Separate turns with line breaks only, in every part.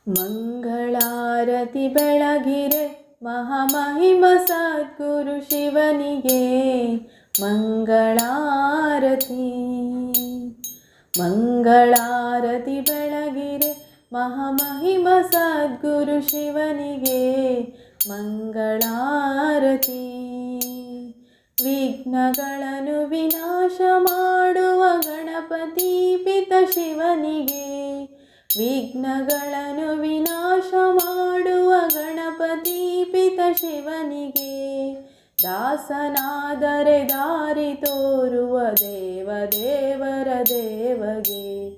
ಮಂಗಳಾರತಿ ಬೆಳಗಿರೆ ಮಹಾಮಹಿಮ ಸದ್ಗುರು ಶಿವನಿಗೆ ಮಂಗಳಾರತಿ. ಮಂಗಳಾರತಿ ಬೆಳಗಿರೆ ಮಹಾಮಹಿಮ ಸದ್ಗುರು ಶಿವನಿಗೆ ಮಂಗಳಾರತಿ. ವಿಘ್ನಗಳನ್ನು ವಿನಾಶ ಮಾಡುವ ಗಣಪತಿ ಪಿತ ಶಿವನಿಗೆ, ವಿಘ್ನಗಳನ್ನು ವಿನಾಶ ಮಾಡುವ ಗಣಪತಿ ಪಿತ ಶಿವನಿಗೆ, ದಾಸನಾದರೆ ದಾರಿ ತೋರುವ ದೇವ ದೇವರ ದೇವಗೆ,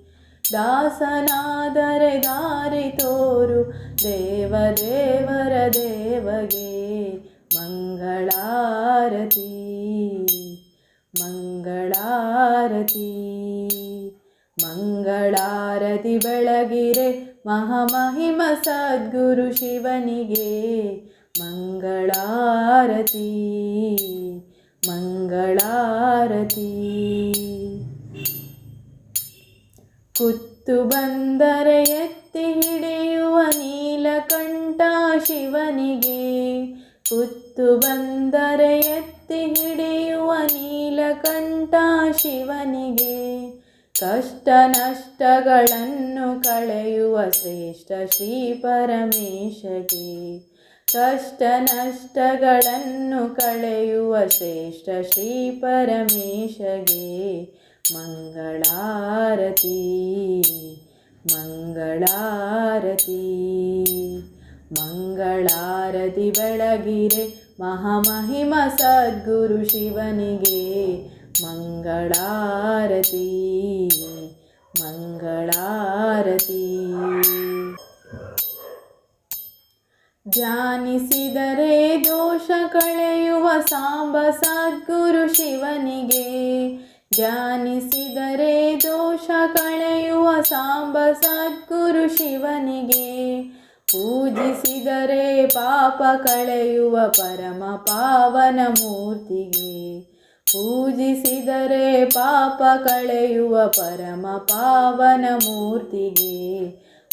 ದಾಸನಾದರೆ ದಾರಿ ತೋರು ದೇವ ದೇವರ ದೇವಗೆ ಮಂಗಳಾರತಿ. ಮಂಗಳಾರತಿ ಮಂಗಳಾರತಿ ಬೆಳಗಿರೆ ಮಹಾಮಹಿಮ ಸದ್ಗುರು ಶಿವನಿಗೆ ಮಂಗಳಾರತಿ. ಮಂಗಳಾರತಿ. ಕುತ್ತು ಬಂದರೆ ಎತ್ತಿ ಹಿಡಿಯುವ ನೀಲಕಂಠ ಶಿವನಿಗೆ, ಕುತ್ತು ಬಂದರೆ ಎತ್ತಿ ಹಿಡಿಯುವ ನೀಲಕಂಠ ಶಿವನಿಗೆ, ಕಷ್ಟ ನಷ್ಟಗಳನ್ನು ಕಳೆಯುವ ಶ್ರೇಷ್ಠ ಶ್ರೀ ಪರಮೇಶಗೆ, ಕಷ್ಟ ನಷ್ಟಗಳನ್ನು ಕಳೆಯುವ ಶ್ರೇಷ್ಠ ಶ್ರೀ ಪರಮೇಶಗೆ ಮಂಗಳಾರತಿ. ಮಂಗಳಾರತಿ. ಮಂಗಳಾರತಿ ಬೆಳಗಿರೆ ಮಹಾಮಹಿಮ ಸದ್ಗುರು ಶಿವನಿಗೆ ಮಂಗಳಾರತಿ. ಮಂಗಳಾರತಿ. ಧ್ಯಾನಿಸಿದರೆ ದೋಷ ಕಳೆಯುವ ಸಾಂಬ ಸದ್ಗುರು ಶಿವನಿಗೆ, ಧ್ಯಾನಿಸಿದರೆ ದೋಷ ಕಳೆಯುವ ಸಾಂಬ ಸದ್ಗುರು ಶಿವನಿಗೆ, ಪೂಜಿಸಿದರೆ ಪಾಪ ಕಳೆಯುವ ಪರಮ ಪಾವನ ಮೂರ್ತಿಗೆ, ಪೂಜಿಸಿದರೆ ಪಾಪ ಕಳೆಯುವ ಪರಮ ಪಾವನ ಮೂರ್ತಿಗೆ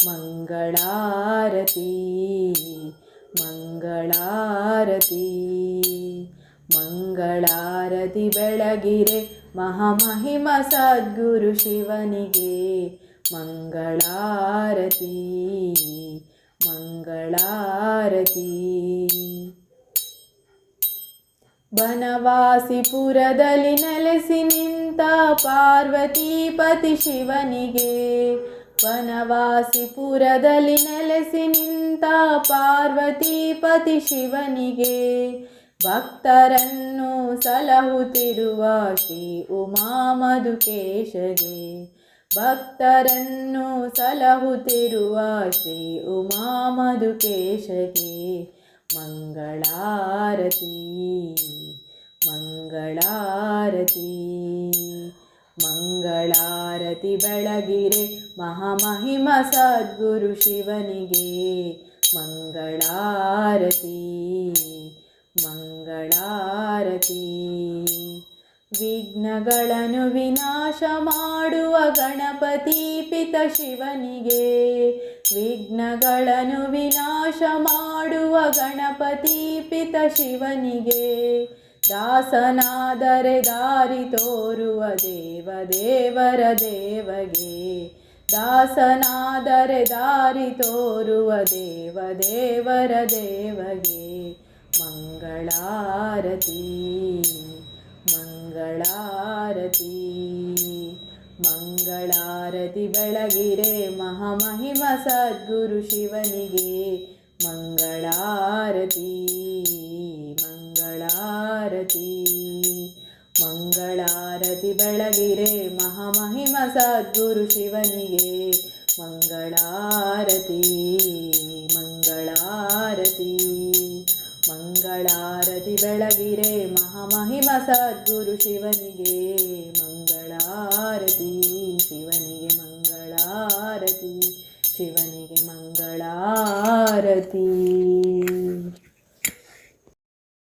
ಮಂಗಳಾರತಿ. ಮಂಗಳಾರತಿ. ಮಂಗಳಾರತಿ ಬೆಳಗಿರೆ ಮಹಾಮಹಿಮ ಸದ್ಗುರು ಶಿವನಿಗೆ ಮಂಗಳಾರತಿ. ಮಂಗಳಾರತಿ. ಬನವಾಸಿಪುರದಲ್ಲಿ ನೆಲೆಸಿ ನಿಂತ ಪಾರ್ವತೀಪತಿ ಶಿವನಿಗೆ, ಬನವಾಸಿಪುರದಲ್ಲಿ ನೆಲೆಸಿ ನಿಂತ ಪಾರ್ವತೀಪತಿ ಶಿವನಿಗೆ, ಭಕ್ತರನ್ನು ಸಲಹುತ್ತಿರುವ ಶ್ರೀ ಉಮಾಮಧುಕೇಶಗೆ, ಭಕ್ತರನ್ನು ಸಲಹುತ್ತಿರುವ ಶ್ರೀ ಉಮಾಮಧುಕೇಶಗೆ ಮಂಗಳಾರತಿ. ಮಂಗಳಾರತಿ. ಮಂಗಳಾರತಿ ಬೆಳಗಿರೆ ಮಹಾಮಹಿಮ ಸದ್ಗುರು ಶಿವನಿಗೆ ಮಂಗಳಾರತಿ. ಮಂಗಳಾರತಿ. ವಿಘ್ನಗಳನ್ನು ವಿನಾಶ ಮಾಡುವ ಗಣಪತಿ ಪಿತ ಶಿವನಿಗೆ, ವಿಘ್ನಗಳನ್ನು ವಿನಾಶ ಮಾಡುವ ಗಣಪತಿ ಪಿತ ಶಿವನಿಗೆ, ದಾಸನಾದರೆ ದಾರಿ ತೋರುವ ದೇವ ದೇವರ ದೇವಗೆ, ದಾಸನಾದರೆ ದಾರಿ ತೋರುವ ದೇವ ದೇವರ ದೇವಗೆ ಮಂಗಳಾರತಿ. ಮಂಗಳಾರತಿ. ಮಂಗಳಾರತಿ ಬೆಳಗಿರೆ ಮಹಾಮಹಿಮ ಸದ್ಗುರು ಶಿವನಿಗೆ ಮಂಗಳಾರತಿ. ಮಂಗಳಾರತಿ. ಮಂಗಳಾರತಿ ಬೆಳಗಿರೆ ಮಹಾಮಹಿಮ ಸದ್ಗುರು ಶಿವನಿಗೆ ಮಂಗಳಾರತಿ. ಮಂಗಳಾರತಿ. ಮಂಗಳಾರತಿ ಬೆಳಗಿರೆ ಮಹಾಮಹಿಮ ಸದ್ಗುರು ಶಿವನಿಗೆ ಮಂಗಳಾರತಿ. ಶಿವನಿಗೆ ಮಂಗಳಾರತಿ. ಶಿವನಿಗೆ ಮಂಗಳಾರತಿ.